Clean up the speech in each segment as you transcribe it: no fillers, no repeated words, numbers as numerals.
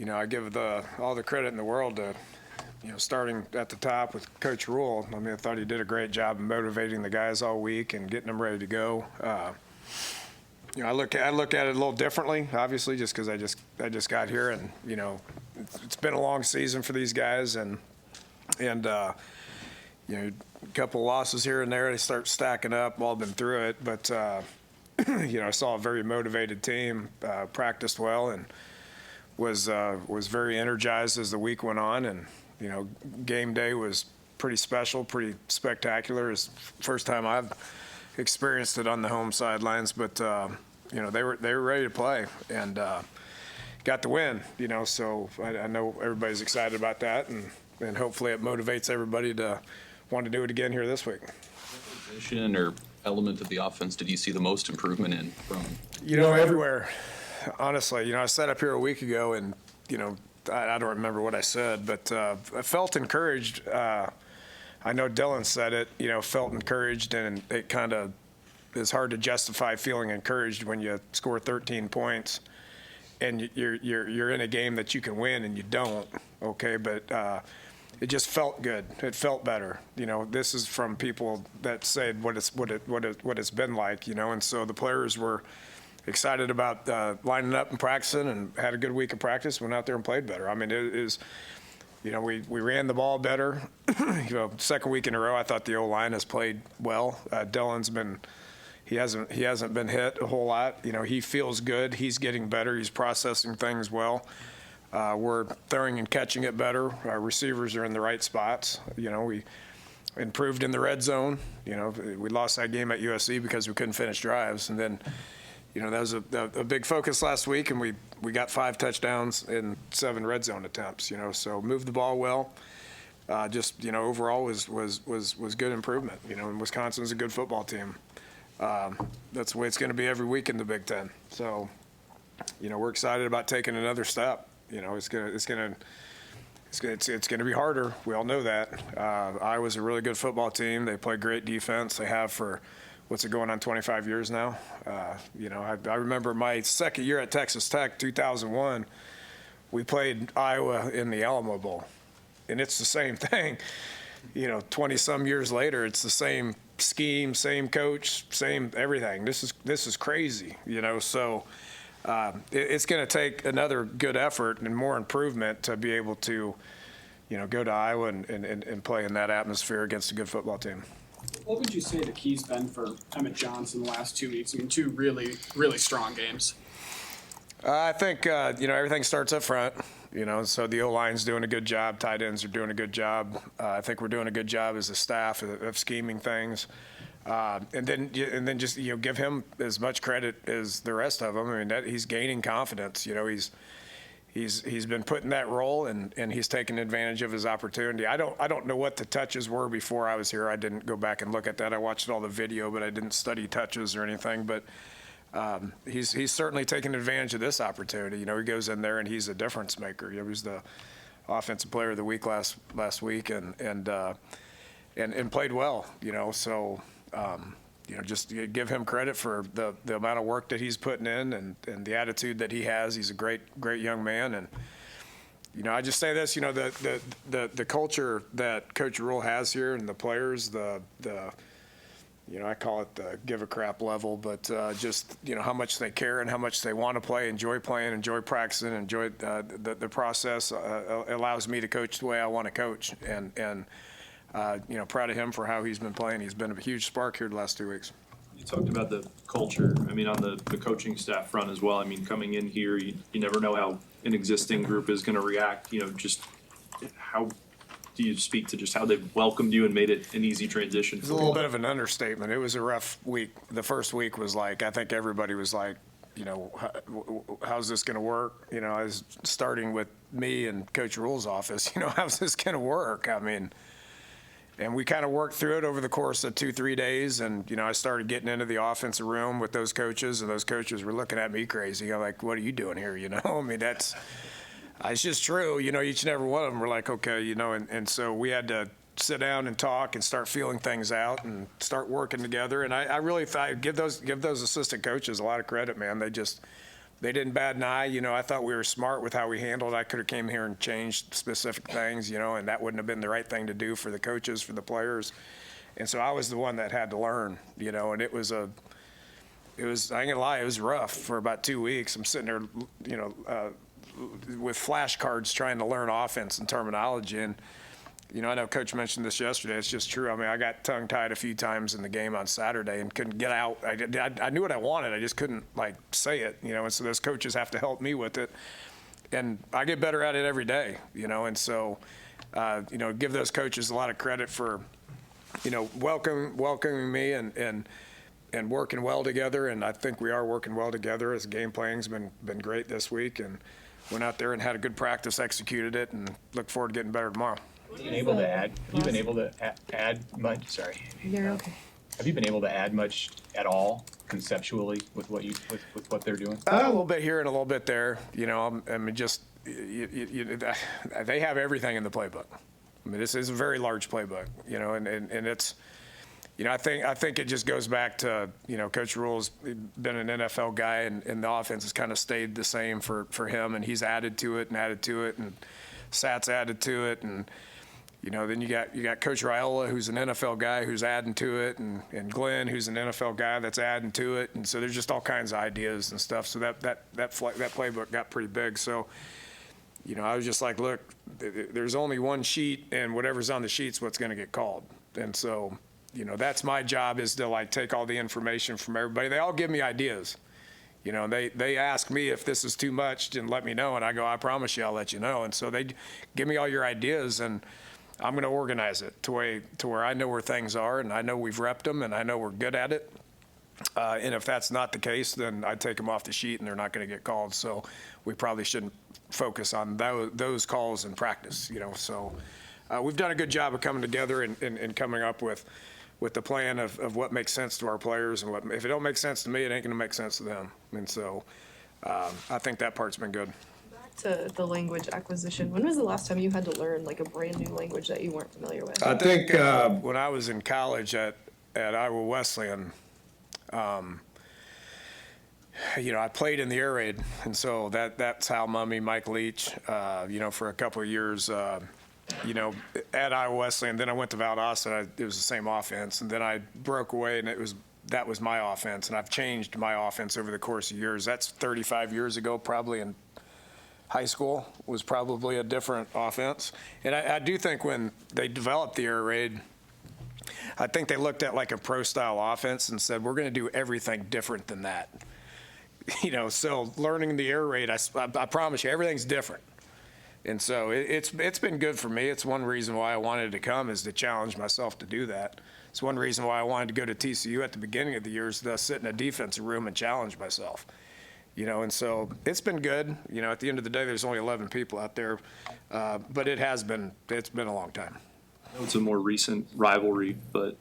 I give all the credit in the world to, starting at the top with Coach Rule. I mean, I thought he did a great job of motivating the guys all week and getting them ready to go. I look at it a little differently, obviously, just because I just got here, and it's been a long season for these guys, and a couple losses here and there, they start stacking up. All been through it, but I saw a very motivated team, practiced well, and was very energized as the week went on. And game day was pretty special, pretty spectacular. It's the first time I've experienced it on the home sidelines, but they were ready to play and got the win. So I know everybody's excited about that, and hopefully it motivates everybody to want to do it again here this week. Position or element of the offense did you see the most improvement in from? Everywhere. Honestly, I sat up here a week ago, and I don't remember what I said, but I felt encouraged. I know Dylan said it. Felt encouraged, and it kind of is hard to justify feeling encouraged when you score 13 points and you're in a game that you can win and you don't. Okay, but it just felt good. It felt better. This is from people that said what it's been like. And so the players were excited about lining up and practicing, and had a good week of practice. Went out there and played better. I mean, it is. We ran the ball better. Second week in a row, I thought the O-line has played well. Dylan's been. He hasn't been hit a whole lot. He feels good. He's getting better. He's processing things well. We're throwing and catching it better. Our receivers are in the right spots. We improved in the red zone. We lost that game at USC because we couldn't finish drives, and then. That was a big focus last week, and we got 5 touchdowns in 7 red zone attempts. So moved the ball well. Overall was good improvement. And Wisconsin's a good football team. That's the way it's going to be every week in the Big Ten. So, we're excited about taking another step. It's going to be harder. We all know that. Iowa's a really good football team. They play great defense. They have for. What's it going on 25 years now? I remember my second year at Texas Tech, 2001, we played Iowa in the Alamo Bowl. And it's the same thing. 20-some years later, it's the same scheme, same coach, same everything. This is crazy, So it's going to take another good effort and more improvement to be able to, go to Iowa and play in that atmosphere against a good football team. What would you say the key's been for Emmett Johnson the last 2 weeks? I mean, 2 really, really strong games. I think, everything starts up front, so the O-line's doing a good job. Tight ends are doing a good job. I think we're doing a good job as a staff of scheming things. And then just, give him as much credit as the rest of them. I mean, he's gaining confidence. He's been put in that role, and he's taken advantage of his opportunity. I don't know what the touches were before I was here. I didn't go back and look at that. I watched all the video, but I didn't study touches or anything. But he's certainly taken advantage of this opportunity. He goes in there and he's a difference maker. He was the offensive player of the week last week, and played well. So. Just give him credit for the amount of work that he's putting in and the attitude that he has. He's a great young man. And, I just say this, the culture that Coach Rule has here and the players, I call it the give a crap level, but just, how much they care and how much they want to play, enjoy playing, enjoy practicing, enjoy the process allows me to coach the way I want to coach. And proud of him for how he's been playing. He's been a huge spark here the last 2 weeks. You talked about the culture. I mean, on the coaching staff front as well. I mean, coming in here, you never know how an existing group is going to react. Just how do you speak to just how they've welcomed you and made it an easy transition? It's a little bit of an understatement. It was a rough week. The first week was I think everybody was like, how's this going to work? I was starting with me and Coach Rule's office. How's this going to work? I mean. And we kind of worked through it over the course of 2-3 days. And, I started getting into the offensive room with those coaches, and those coaches were looking at me crazy. I'm like, what are you doing here? I mean, it's just true. Each and every one of them were like, okay, and so we had to sit down and talk and start feeling things out and start working together. And I really thought give those assistant coaches a lot of credit, man. they didn't bat an eye. I thought we were smart with how we handled it. I could have came here and changed specific things, and that wouldn't have been the right thing to do for the coaches, for the players. And so I was the one that had to learn, and it was, I ain't gonna lie, it was rough for about 2 weeks. I'm sitting there, with flashcards trying to learn offense and terminology. And, I know Coach mentioned this yesterday. It's just true. I mean, I got tongue-tied a few times in the game on Saturday and couldn't get out. I knew what I wanted. I just couldn't, say it, and so those coaches have to help me with it. And I get better at it every day, and so, give those coaches a lot of credit for, welcoming me and working well together. And I think we are working well together. As game playing's been great this week, and went out there and had a good practice, executed it, and look forward to getting better tomorrow. Have you been able to add much? Sorry. You're okay. Have you been able to add much at all conceptually with what with what they're doing? A little bit here and a little bit there. I mean, just they have everything in the playbook. I mean, this is a very large playbook. And it's. I think it just goes back to, Coach Rule's been an NFL guy, and the offense has kind of stayed the same for him, and he's added to it, and Sat's added to it, and then you got Coach Raiola, who's an NFL guy who's adding to it, and Glenn, who's an NFL guy that's adding to it, and so there's just all kinds of ideas and stuff. So that playbook got pretty big. So I was just like, look, there's only one sheet, and whatever's on the sheet's what's going to get called, and so. That's my job, is to take all the information from everybody. They all give me ideas. They ask me if this is too much and let me know, and I go, I promise you I'll let you know. And so they give me all your ideas, and I'm going to organize it to where I know where things are, and I know we've repped them, and I know we're good at it. And if that's not the case, then I take them off the sheet, and they're not going to get called. So we probably shouldn't focus on those calls in practice. So we've done a good job of coming together and coming up with the plan of what makes sense to our players, and if it don't make sense to me, it ain't going to make sense to them. And so I think that part's been good. Back to the language acquisition. When was the last time you had to learn a brand new language that you weren't familiar with? I think when I was in college at Iowa Wesleyan, I played in the air raid, and so that's how Mike Leach, for a couple of years, at Iowa Wesleyan. Then I went to Valdosta. It was the same offense, and then I broke away, and that was my offense. And I've changed my offense over the course of years. That's 35 years ago, probably in high school, was probably a different offense. And I do think when they developed the air raid, I think they looked at a pro-style offense and said, we're going to do everything different than that. So learning the air raid, I promise you, everything's different. And so it's been good for me. It's one reason why I wanted to come, is to challenge myself to do that. It's one reason why I wanted to go to TCU at the beginning of the year, is to sit in a defensive room and challenge myself. And so it's been good. At the end of the day, there's only 11 people out there, but it's been a long time. I know it's a more recent rivalry, but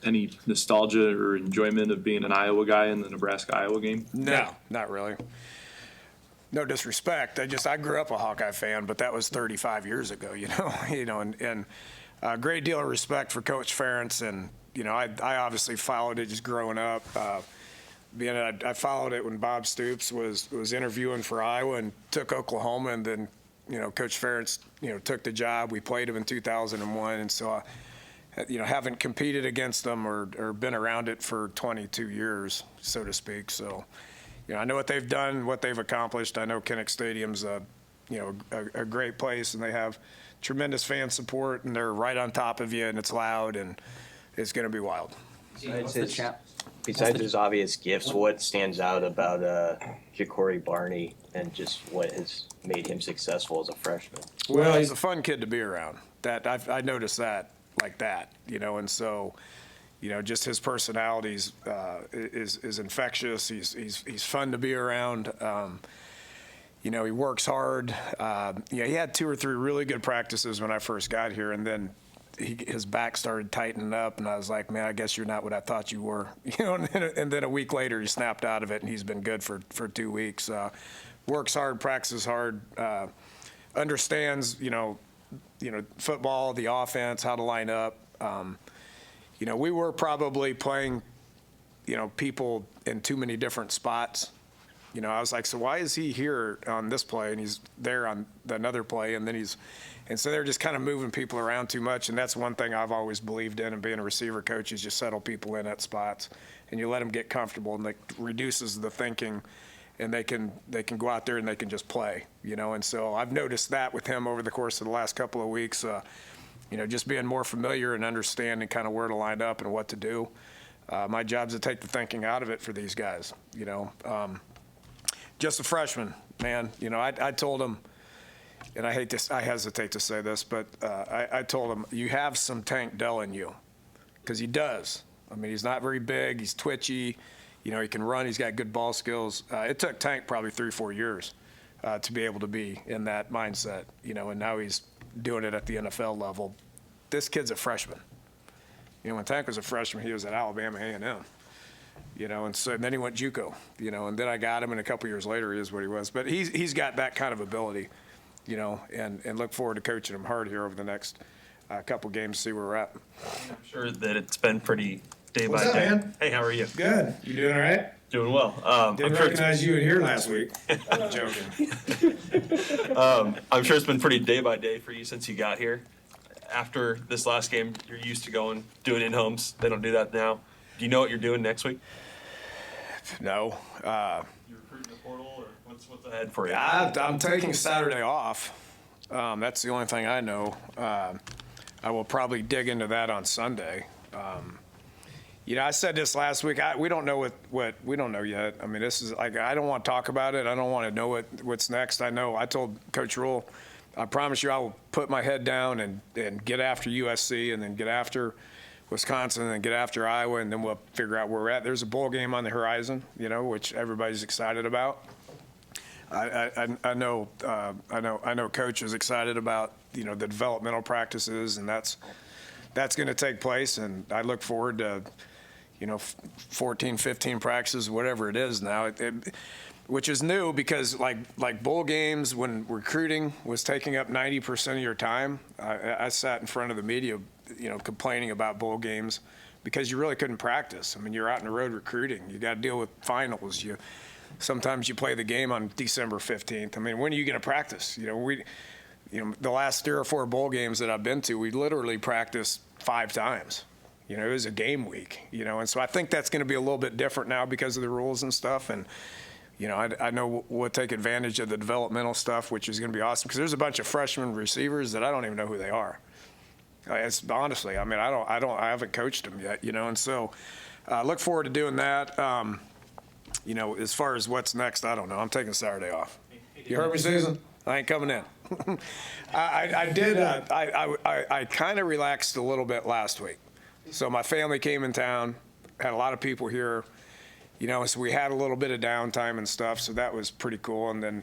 any nostalgia or enjoyment of being an Iowa guy in the Nebraska-Iowa game? No, not really. No disrespect. I grew up a Hawkeye fan, but that was 35 years ago, and a great deal of respect for Coach Ferentz. And, I obviously followed it just growing up. I followed it when Bob Stoops was interviewing for Iowa and took Oklahoma, and then, Coach Ferentz, took the job. We played him in 2001. And so, haven't competed against them or been around it for 22 years, so to speak. So, I know what they've done, what they've accomplished. I know Kinnick Stadium's a great place, and they have tremendous fan support, and they're right on top of you, and it's loud, and it's going to be wild. Besides his obvious gifts, what stands out about Jacory Barney and just what has made him successful as a freshman? Well, he's a fun kid to be around. I noticed that, and so. Just his personality is infectious. He's fun to be around. He works hard. He had 2 or 3 really good practices when I first got here, and then his back started tightening up, and I was like, man, I guess you're not what I thought you were. And then a week later, he snapped out of it, and he's been good for 2 weeks. Works hard, practices hard, understands, football, the offense, how to line up. We were probably playing, people in too many different spots, I was like, so why is he here on this play and he's there on another play, and so they're just kind of moving people around too much, and that's one thing I've always believed in, and being a receiver coach is just settle people in at spots, and you let them get comfortable, and that reduces the thinking, and they can go out there and they can just play, and so I've noticed that with him over the course of the last couple of weeks, just being more familiar and understanding kind of where to line up and what to do. My job's to take the thinking out of it for these guys, just a freshman, man. I told him, and I hesitate to say this, but I told him, you have some Tank Dell in you, because he does. I mean, he's not very big. He's twitchy. He can run. He's got good ball skills. It took Tank probably 3-4 years to be able to be in that mindset, and now he's doing it at the NFL level. This kid's a freshman. When Tank was a freshman, he was at Alabama A&M. And then he went JUCO, and then I got him, and a couple years later, he is what he was. But he's got that kind of ability, and look forward to coaching him hard here over the next couple games, see where we're at. I'm sure that it's been pretty day What's by up, day. man? Hey, how are you? Good. You doing all right? Doing well. Didn't I'm sure recognize you in here last week. I'm joking. I'm sure it's been pretty day by day for you since you got here. After this last game, you're used to doing in-homes. They don't do that now. Do you know what you're doing next week? No. You recruiting the portal, or what's ahead for you? I'm taking Saturday off. That's the only thing I know. I will probably dig into that on Sunday. I said this last week. We don't know what we don't know yet. I mean, this is like, I don't want to talk about it. I don't want to know what's next. I told Coach Rule, I promise you I will put my head down and get after USC, and then get after Wisconsin, and then get after Iowa, and then we'll figure out where we're at. There's a bowl game on the horizon, which everybody's excited about. I know Coach is excited about the developmental practices, and that's going to take place, and I look forward to 14, 15 practices, whatever it is now. Which is new, because like bowl games, when recruiting was taking up 90% of your time, I sat in front of the media, complaining about bowl games because you really couldn't practice. I mean, you're out on the road recruiting. You got to deal with finals. Sometimes you play the game on December 15th. I mean, when are you going to practice? The last 3 or 4 bowl games that I've been to, we literally practiced 5 times. It was a game week. And so I think that's going to be a little bit different now because of the rules and stuff. And I know we'll take advantage of the developmental stuff, which is going to be awesome, because there's a bunch of freshman receivers that I don't even know who they are. It's honestly, I mean, I haven't coached them yet, and so look forward to doing that. As far as what's next, I don't know. I'm taking Saturday off. You heard me, Susan? I ain't coming in. I kind of relaxed a little bit last week. So my family came in town, had a lot of people here. So we had a little bit of downtime and stuff, so that was pretty cool. And then,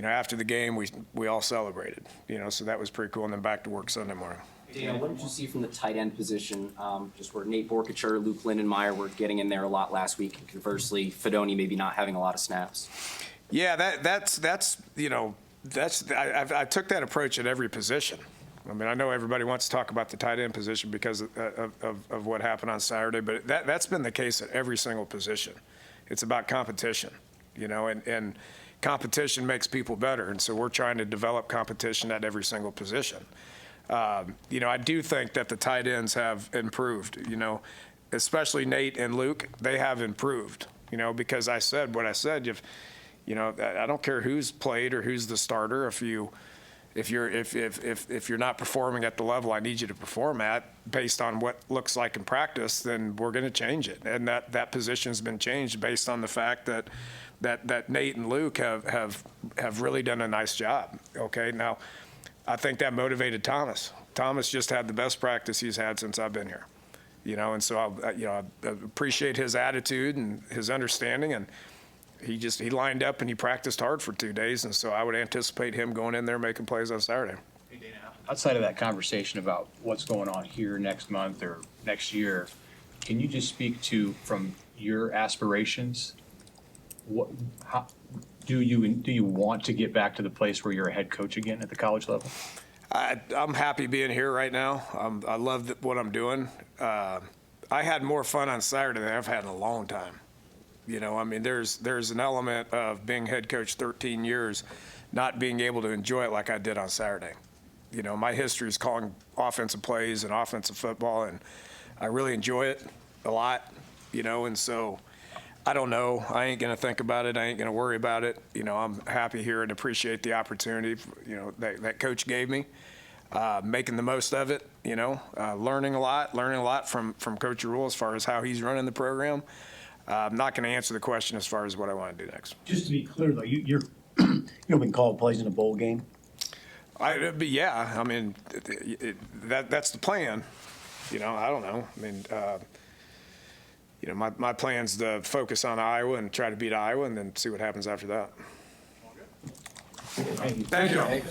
after the game, we all celebrated, so that was pretty cool. And then back to work Sunday morning. Dana, what did you see from the tight end position, just where Nate Borkacher, Luke Lindenmeyer were getting in there a lot last week, and conversely, Fidone maybe not having a lot of snaps? Yeah, I took that approach at every position. I mean, I know everybody wants to talk about the tight end position because of what happened on Saturday, but that's been the case at every single position. It's about competition, and competition makes people better, and so we're trying to develop competition at every single position. I do think that the tight ends have improved, especially Nate and Luke. They have improved, because I said what I said. I don't care who's played or who's the starter. If you're not performing at the level I need you to perform at, based on what looks like in practice, then we're going to change it. And that position's been changed based on the fact that Nate and Luke have really done a nice job. Okay, now I think that motivated Thomas. Thomas just had the best practice he's had since I've been here. And so I appreciate his attitude and his understanding, and he lined up and he practiced hard for 2 days, and so I would anticipate him going in there making plays on Saturday. Hey, Dana, outside of that conversation about what's going on here next month or next year, can you just speak to, from your aspirations, how do you want to get back to the place where you're a head coach again at the college level? I'm happy being here right now. I love what I'm doing. I had more fun on Saturday than I've had in a long time. You know, I mean, there's an element of being head coach 13 years, not being able to enjoy it like I did on Saturday. You know, my history is calling offensive plays and offensive football, and I really enjoy it a lot, you know, and so I don't know. I ain't going to think about it. I ain't going to worry about it. You know, I'm happy here and appreciate the opportunity, you know, that coach gave me, making the most of it, you know, learning a lot from Coach Rule as far as how he's running the program. I'm not going to answer the question as far as what I want to do next. Just to be clear, though, you're you know, been called plays in a bowl game. But yeah, I mean, that's the plan. You know, I don't know. I mean, you know, my plan's to focus on Iowa and try to beat Iowa and then see what happens after that. Thank you. Thank you.